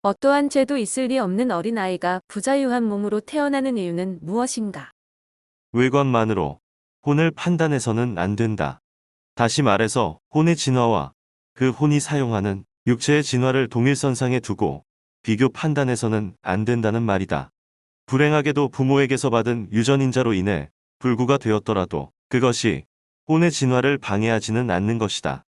어떠한 죄도 있을 리 없는 어린아이가 부자유한 몸으로 태어나는 이유는 무엇인가? 외관만으로 혼을 판단해서는 안 된다. 다시 말해서 혼의 진화와 그 혼이 사용하는 육체의 진화를 동일선상에 두고 비교 판단해서는 안 된다는 말이다. 불행하게도 부모에게서 받은 유전인자로 인해 불구가 되었더라도 그것이 혼의 진화를 방해하지는 않는 것이다.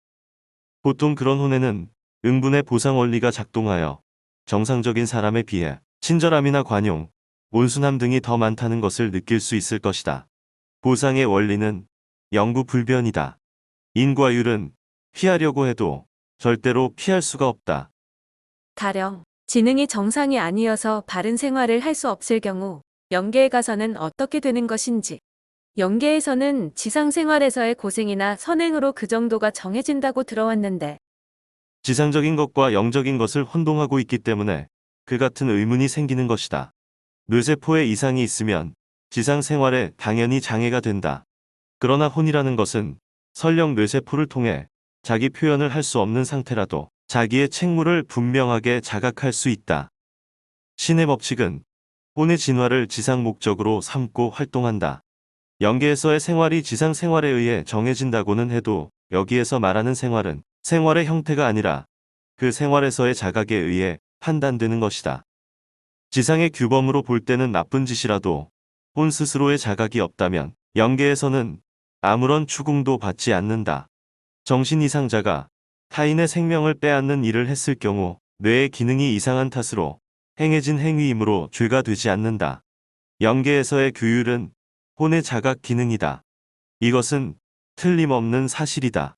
보통 그런 혼에는 응분의 보상 원리가 작동하여 정상적인 사람에 비해 친절함이나 관용, 온순함 등이 더 많다는 것을 느낄 수 있을 것이다. 보상의 원리는 영구불변이다. 인과율은 피하려고 해도 절대로 피할 수가 없다. 가령 지능이 정상이 아니어서 바른 생활을 할 수 없을 경우 영계에 가서는 어떻게 되는 것인지, 영계에서는 지상 생활에서의 고생이나 선행으로 그 정도가 정해진다고 들어왔는데 지상적인 것과 영적인 것을 혼동하고 있기 때문에 그 같은 의문이 생기는 것이다. 뇌세포에 이상이 있으면 지상 생활에 당연히 장애가 된다. 그러나 혼이라는 것은 설령 뇌세포를 통해 자기 표현을 할 수 없는 상태라도 자기의 책무를 분명하게 자각할 수 있다. 신의 법칙은 혼의 진화를 지상 목적으로 삼고 활동한다. 영계에서의 생활이 지상 생활에 의해 정해진다고는 해도 여기에서 말하는 생활은 생활의 형태가 아니라 그 생활에서의 자각에 의해 판단되는 것이다. 지상의 규범으로 볼 때는 나쁜 짓이라도 혼 스스로의 자각이 없다면 영계에서는 아무런 추궁도 받지 않는다. 정신 이상자가 타인의 생명을 빼앗는 일을 했을 경우 뇌의 기능이 이상한 탓으로 행해진 행위이므로 죄가 되지 않는다. 영계에서의 규율은 혼의 자각 기능이다. 이것은 틀림없는 사실이다.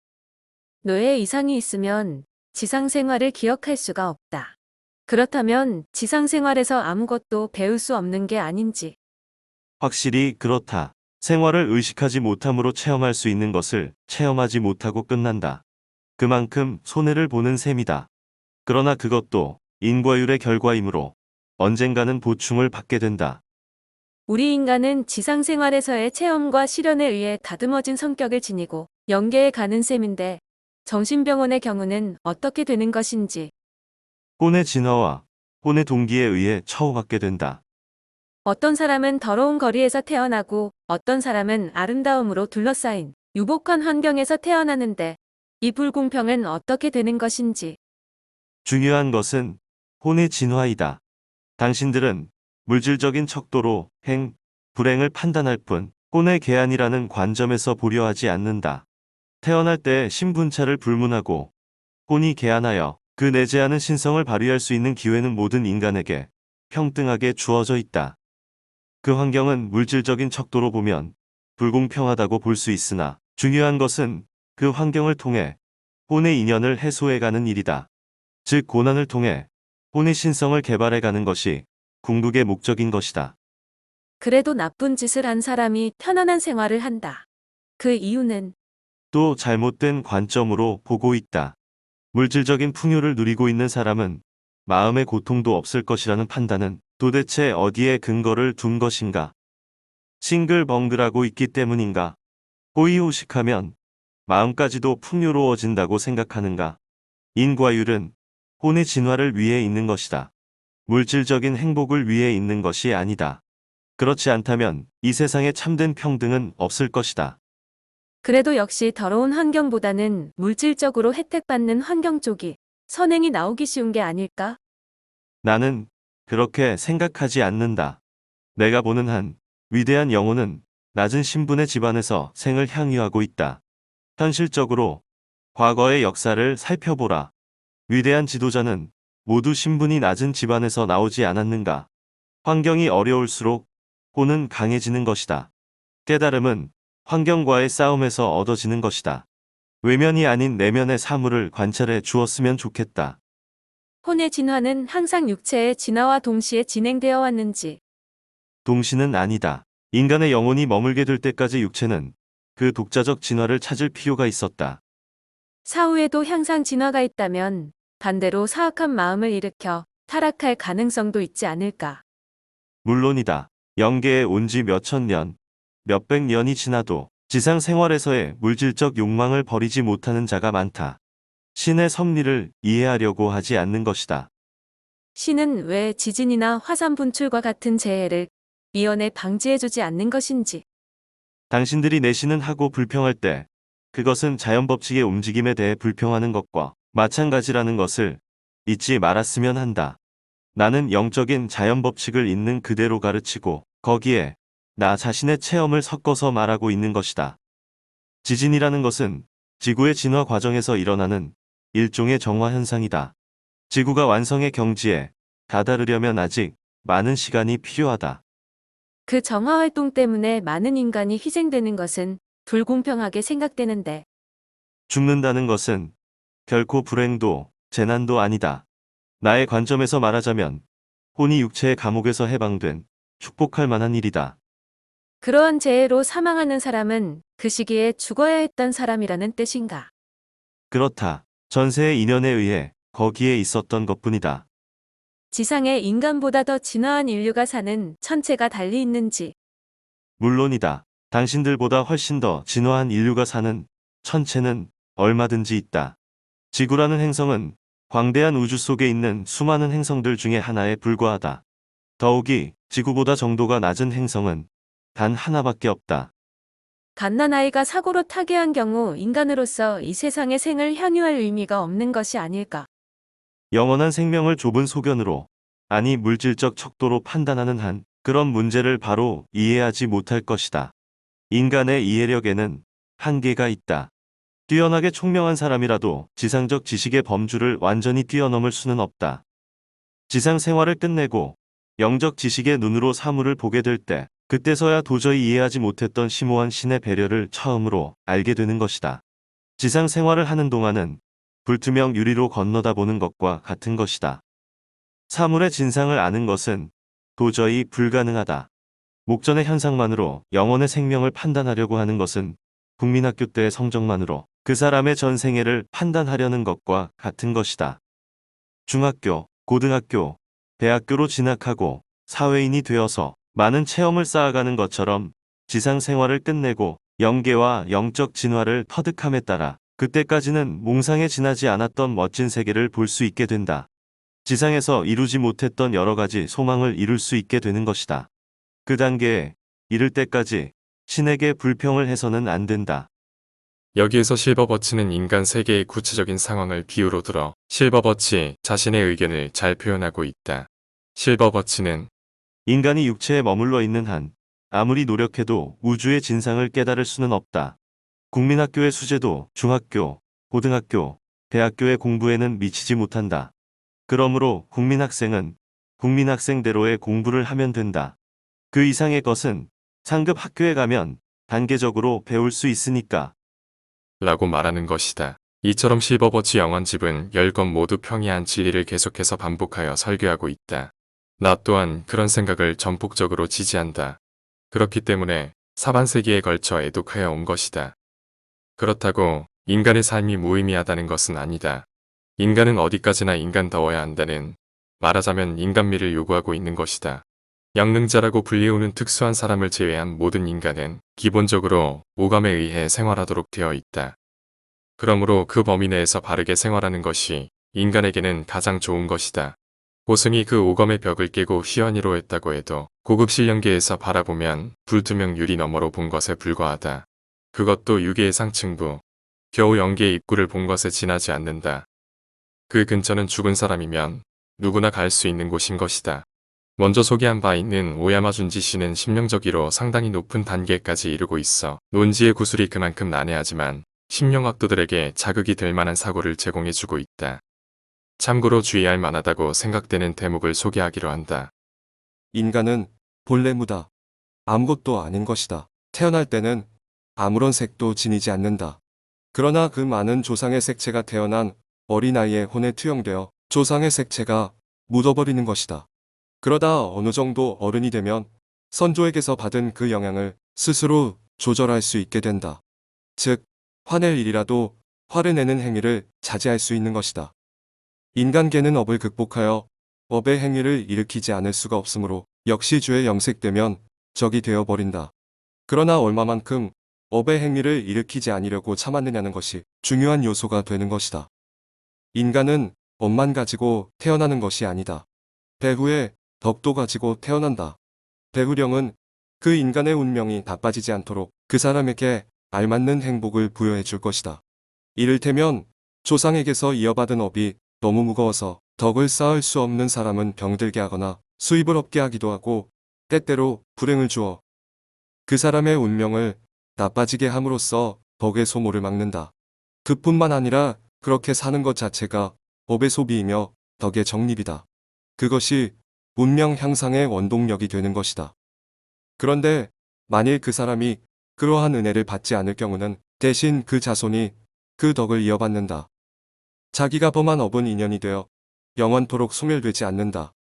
뇌에 이상이 있으면 지상 생활을 기억할 수가 없다. 그렇다면 지상 생활에서 아무것도 배울 수 없는 게 아닌지. 확실히 그렇다. 생활을 의식하지 못함으로 체험할 수 있는 것을 체험하지 못하고 끝난다. 그만큼 손해를 보는 셈이다. 그러나 그것도 인과율의 결과이므로 언젠가는 보충을 받게 된다. 우리 인간은 지상 생활에서의 체험과 실현에 의해 다듬어진 성격을 지니고 영계에 가는 셈인데 정신병원의 경우는 어떻게 되는 것인지. 혼의 진화와 혼의 동기에 의해 처우받게 된다. 어떤 사람은 더러운 거리에서 태어나고 어떤 사람은 아름다움으로 둘러싸인 유복한 환경에서 태어나는데 이 불공평은 어떻게 되는 것인지. 중요한 것은 혼의 진화이다. 당신들은 물질적인 척도로 행, 불행을 판단할 뿐 혼의 계안이라는 관점에서 보려 하지 않는다. 태어날 때 신분차를 불문하고 혼이 계안하여 그 내재하는 신성을 발휘할 수 있는 기회는 모든 인간에게 평등하게 주어져 있다. 그 환경은 물질적인 척도로 보면 불공평하다고 볼 수 있으나 중요한 것은 그 환경을 통해 혼의 인연을 해소해가는 일이다. 즉 고난을 통해 혼의 신성을 개발해가는 것이 궁극의 목적인 것이다. 그래도 나쁜 짓을 한 사람이 편안한 생활을 한다. 그 이유는 또 잘못된 관점으로 보고 있다. 물질적인 풍요를 누리고 있는 사람은 마음의 고통도 없을 것이라는 판단은 도대체 어디에 근거를 둔 것인가? 싱글벙글하고 있기 때문인가? 호의호식하면 마음까지도 풍요로워진다고 생각하는가? 인과율은 혼의 진화를 위해 있는 것이다. 물질적인 행복을 위해 있는 것이 아니다. 그렇지 않다면 이 세상에 참된 평등은 없을 것이다. 그래도 역시 더러운 환경보다는 물질적으로 혜택받는 환경 쪽이 선행이 나오기 쉬운 게 아닐까? 나는 그렇게 생각하지 않는다. 내가 보는 한 위대한 영혼은 낮은 신분의 집안에서 생을 향유하고 있다. 현실적으로 과거의 역사를 살펴보라. 위대한 지도자는 모두 신분이 낮은 집안에서 나오지 않았는가? 환경이 어려울수록 혼은 강해지는 것이다. 깨달음은 환경과의 싸움에서 얻어지는 것이다. 외면이 아닌 내면의 사물을 관찰해 주었으면 좋겠다. 혼의 진화는 항상 육체의 진화와 동시에 진행되어 왔는지, 동시는 아니다. 인간의 영혼이 머물게 될 때까지 육체는 그 독자적 진화를 찾을 필요가 있었다. 사후에도 향상 진화가 있다면 반대로 사악한 마음을 일으켜 타락할 가능성도 있지 않을까? 물론이다. 영계에 온 지 몇천 년, 몇백 년이 지나도 지상 생활에서의 물질적 욕망을 버리지 못하는 자가 많다. 신의 섭리를 이해하려고 하지 않는 것이다. 신은 왜 지진이나 화산 분출과 같은 재해를 미연에 방지해주지 않는 것인지. 당신들이 내신은 하고 불평할 때 그것은 자연 법칙의 움직임에 대해 불평하는 것과 마찬가지라는 것을 잊지 말았으면 한다. 나는 영적인 자연 법칙을 있는 그대로 가르치고 거기에 나 자신의 체험을 섞어서 말하고 있는 것이다. 지진이라는 것은 지구의 진화 과정에서 일어나는 일종의 정화 현상이다. 지구가 완성의 경지에 다다르려면 아직 많은 시간이 필요하다. 그 정화 활동 때문에 많은 인간이 희생되는 것은 불공평하게 생각되는데. 죽는다는 것은 결코 불행도 재난도 아니다. 나의 관점에서 말하자면 혼이 육체의 감옥에서 해방된 축복할 만한 일이다. 그러한 재해로 사망하는 사람은 그 시기에 죽어야 했던 사람이라는 뜻인가? 그렇다. 전세의 인연에 의해 거기에 있었던 것뿐이다. 지상에 인간보다 더 진화한 인류가 사는 천체가 달리 있는지. 물론이다. 당신들보다 훨씬 더 진화한 인류가 사는 천체는 얼마든지 있다. 지구라는 행성은 광대한 우주 속에 있는 수많은 행성들 중에 하나에 불과하다. 더욱이 지구보다 정도가 낮은 행성은 단 하나밖에 없다. 갓난아이가 사고로 타계한 경우 인간으로서 이 세상의 생을 향유할 의미가 없는 것이 아닐까? 영원한 생명을 좁은 소견으로, 아니 물질적 척도로 판단하는 한 그런 문제를 바로 이해하지 못할 것이다. 인간의 이해력에는 한계가 있다. 뛰어나게 총명한 사람이라도 지상적 지식의 범주를 완전히 뛰어넘을 수는 없다. 지상 생활을 끝내고 영적 지식의 눈으로 사물을 보게 될 때, 그때서야 도저히 이해하지 못했던 심오한 신의 배려를 처음으로 알게 되는 것이다. 지상 생활을 하는 동안은 불투명 유리로 건너다 보는 것과 같은 것이다. 사물의 진상을 아는 것은 도저히 불가능하다. 목전의 현상만으로 영혼의 생명을 판단하려고 하는 것은 국민학교 때의 성적만으로 그 사람의 전생애를 판단하려는 것과 같은 것이다. 중학교, 고등학교, 대학교로 진학하고 사회인이 되어서 많은 체험을 쌓아가는 것처럼 지상 생활을 끝내고 영계와 영적 진화를 터득함에 따라 그때까지는 몽상에 지나지 않았던 멋진 세계를 볼 수 있게 된다. 지상에서 이루지 못했던 여러 가지 소망을 이룰 수 있게 되는 것이다. 그 단계에 이를 때까지 신에게 불평을 해서는 안 된다. 여기에서 실버버치는 인간 세계의 구체적인 상황을 비유로 들어 실버버치 자신의 의견을 잘 표현하고 있다. 실버버치는 인간이 육체에 머물러 있는 한 아무리 노력해도 우주의 진상을 깨달을 수는 없다. 국민학교의 수재도 중학교, 고등학교, 대학교의 공부에는 미치지 못한다. 그러므로 국민학생은 국민학생대로의 공부를 하면 된다. 그 이상의 것은 상급 학교에 가면 단계적으로 배울 수 있으니까. 라고 말하는 것이다. 이처럼 실버버치 영원집은 10권 모두 평이한 진리를 계속해서 반복하여 설교하고 있다. 나 또한 그런 생각을 전폭적으로 지지한다. 그렇기 때문에 사반세기에 걸쳐 애독하여 온 것이다. 그렇다고 인간의 삶이 무의미하다는 것은 아니다. 인간은 어디까지나 인간다워야 한다는, 말하자면 인간미를 요구하고 있는 것이다. 영능자라고 불리우는 특수한 사람을 제외한 모든 인간은 기본적으로 오감에 의해 생활하도록 되어 있다. 그러므로 그 범위 내에서 바르게 생활하는 것이 인간에게는 가장 좋은 것이다. 고승이 그 오감의 벽을 깨고 희연이로 했다고 해도 고급 실령계에서 바라보면 불투명 유리 너머로 본 것에 불과하다. 그것도 유계의 상층부, 겨우 영계의 입구를 본 것에 지나지 않는다. 그 근처는 죽은 사람이면 누구나 갈 수 있는 곳인 것이다. 먼저 소개한 바 있는 오야마 준지 씨는 심령적으로 상당히 높은 단계까지 이르고 있어 논지의 구술이 그만큼 난해하지만 심령학도들에게 자극이 될 만한 사고를 제공해주고 있다. 참고로 주의할 만하다고 생각되는 대목을 소개하기로 한다. 인간은 본래 무다. 아무것도 아닌 것이다. 태어날 때는 아무런 색도 지니지 않는다. 그러나 그 많은 조상의 색채가 태어난 어린아이의 혼에 투영되어 조상의 색채가 묻어버리는 것이다. 그러다 어느 정도 어른이 되면 선조에게서 받은 그 영향을 스스로 조절할 수 있게 된다. 즉, 화낼 일이라도 화를 내는 행위를 자제할 수 있는 것이다. 인간계는 업을 극복하여 업의 행위를 일으키지 않을 수가 없으므로 역시 주에 염색되면 적이 되어버린다. 그러나 얼마만큼 업의 행위를 일으키지 않으려고 참았느냐는 것이 중요한 요소가 되는 것이다. 인간은 업만 가지고 태어나는 것이 아니다. 배후에 덕도 가지고 태어난다. 배후령은 그 인간의 운명이 나빠지지 않도록 그 사람에게 알맞는 행복을 부여해 줄 것이다. 이를테면 조상에게서 이어받은 업이 너무 무거워서 덕을 쌓을 수 없는 사람은 병들게 하거나 수입을 없게 하기도 하고 때때로 불행을 주어 그 사람의 운명을 나빠지게 함으로써 덕의 소모를 막는다. 그뿐만 아니라 그렇게 사는 것 자체가 법의 소비이며 덕의 정립이다. 그것이 운명 향상의 원동력이 되는 것이다. 그런데 만일 그 사람이 그러한 은혜를 받지 않을 경우는 대신 그 자손이 그 덕을 이어받는다. 자기가 범한 업은 인연이 되어 영원토록 소멸되지 않는다.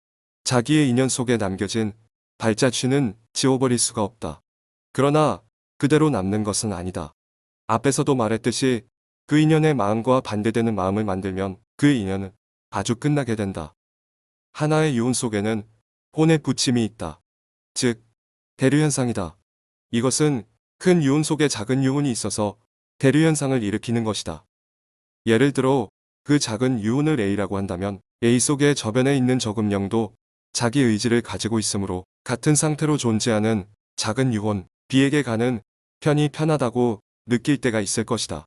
자기의 인연 속에 남겨진 발자취는 지워버릴 수가 없다. 그러나 그대로 남는 것은 아니다. 앞에서도 말했듯이 그 인연의 마음과 반대되는 마음을 만들면 그 인연은 아주 끝나게 된다. 하나의 유혼 속에는 혼의 부침이 있다. 즉, 대류현상이다. 이것은 큰 유혼 속에 작은 유혼이 있어서 대류현상을 일으키는 것이다. 예를 들어 그 작은 유혼을 A라고 한다면 A 속에 저변에 있는 저금령도 자기 의지를 가지고 있으므로 같은 상태로 존재하는 작은 유혼 B에게 가는 편이 편하다고 느낄 때가 있을 것이다.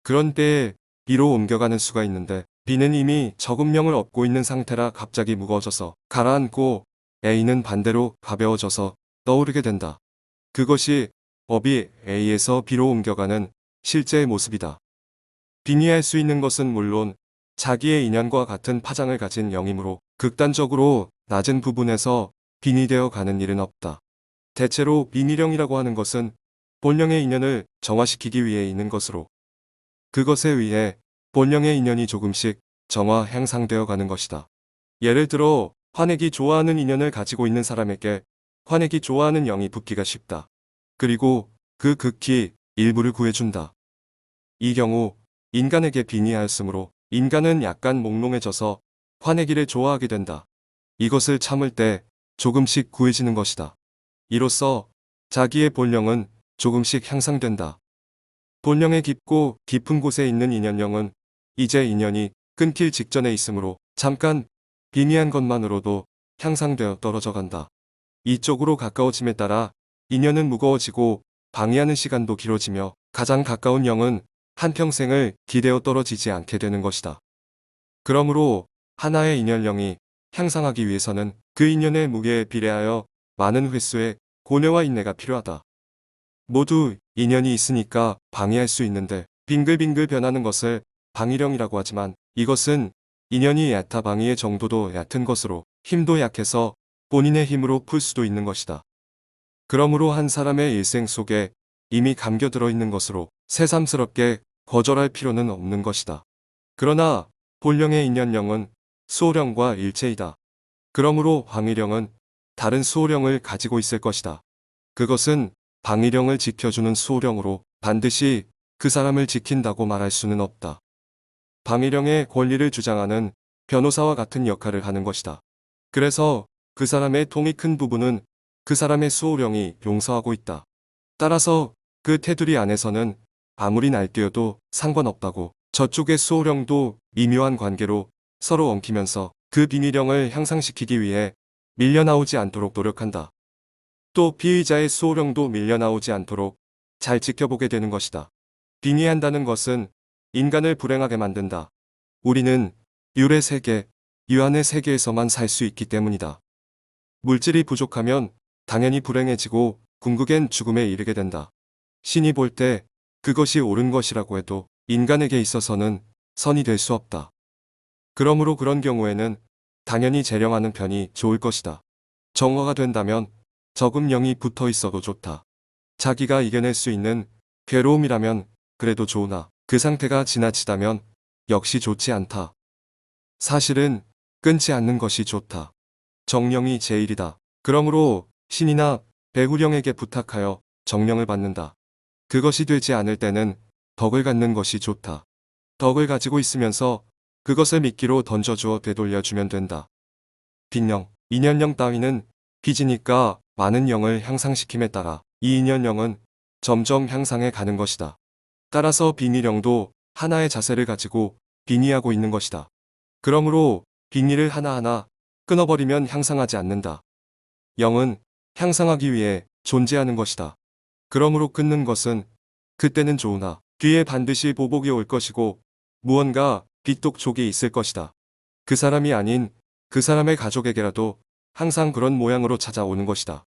그런 때에 B로 옮겨가는 수가 있는데 B는 이미 저금령을 얻고 있는 상태라 갑자기 무거워져서 가라앉고 A는 반대로 가벼워져서 떠오르게 된다. 그것이 업이 A에서 B로 옮겨가는 실제의 모습이다. 빙의할 수 있는 것은 물론 자기의 인연과 같은 파장을 가진 영이므로 극단적으로 낮은 부분에서 빙의되어 가는 일은 없다. 대체로 빙의령이라고 하는 것은 본령의 인연을 정화시키기 위해 있는 것으로 그것에 의해 본령의 인연이 조금씩 정화 향상되어 가는 것이다. 예를 들어 화내기 좋아하는 인연을 가지고 있는 사람에게 화내기 좋아하는 영이 붙기가 쉽다. 그리고 그 극히 일부를 구해준다. 이 경우 인간에게 빙의하였으므로 인간은 약간 몽롱해져서 화내기를 좋아하게 된다. 이것을 참을 때 조금씩 구해지는 것이다. 이로써 자기의 본령은 조금씩 향상된다. 본령의 깊고 깊은 곳에 있는 인연령은 이제 인연이 끊길 직전에 있으므로 잠깐 빙의한 것만으로도 향상되어 떨어져 간다. 이쪽으로 가까워짐에 따라 인연은 무거워지고 방해하는 시간도 길어지며 가장 가까운 영은 한평생을 기대어 떨어지지 않게 되는 것이다. 그러므로 하나의 인연령이 향상하기 위해서는 그 인연의 무게에 비례하여 많은 횟수의 고뇌와 인내가 필요하다. 모두 인연이 있으니까 방해할 수 있는데 빙글빙글 변하는 것을 방위령이라고 하지만 이것은 인연이 얕아 방위의 정도도 얕은 것으로 힘도 약해서 본인의 힘으로 풀 수도 있는 것이다. 그러므로 한 사람의 일생 속에 이미 감겨들어 있는 것으로 새삼스럽게 거절할 필요는 없는 것이다. 그러나 본령의 인연령은 수호령과 일체이다. 그러므로 방위령은 다른 수호령을 가지고 있을 것이다. 그것은 방위령을 지켜주는 수호령으로 반드시 그 사람을 지킨다고 말할 수는 없다. 방위령의 권리를 주장하는 변호사와 같은 역할을 하는 것이다. 그래서 그 사람의 통이 큰 부분은 그 사람의 수호령이 용서하고 있다. 따라서 그 테두리 안에서는 아무리 날뛰어도 상관없다고 저쪽의 수호령도 미묘한 관계로 서로 엉키면서 그 빙의령을 향상시키기 위해 밀려나오지 않도록 노력한다. 또 피의자의 수호령도 밀려나오지 않도록 잘 지켜보게 되는 것이다. 빙의한다는 것은 인간을 불행하게 만든다. 우리는 율의 세계, 유한의 세계에서만 살 수 있기 때문이다. 물질이 부족하면 당연히 불행해지고 궁극엔 죽음에 이르게 된다. 신이 볼 때 그것이 옳은 것이라고 해도 인간에게 있어서는 선이 될 수 없다. 그러므로 그런 경우에는 당연히 재령하는 편이 좋을 것이다. 정화가 된다면 적음 영이 붙어 있어도 좋다. 자기가 이겨낼 수 있는 괴로움이라면 그래도 좋으나 그 상태가 지나치다면 역시 좋지 않다. 사실은 끊지 않는 것이 좋다. 정령이 제일이다. 그러므로 신이나 배후령에게 부탁하여 정령을 받는다. 그것이 되지 않을 때는 덕을 갖는 것이 좋다. 덕을 가지고 있으면서 그것을 미끼로 던져주어 되돌려주면 된다. 빈령, 인연령 따위는 빚이니까 많은 영을 향상시킴에 따라 이 인연령은 점점 향상해 가는 것이다. 따라서 빙의령도 하나의 자세를 가지고 빙의하고 있는 것이다. 그러므로 빙의를 하나하나 끊어버리면 향상하지 않는다. 영은 향상하기 위해 존재하는 것이다. 그러므로 끊는 것은 그때는 좋으나 뒤에 반드시 보복이 올 것이고 무언가 빚독촉이 있을 것이다. 그 사람이 아닌 그 사람의 가족에게라도 항상 그런 모양으로 찾아오는 것이다.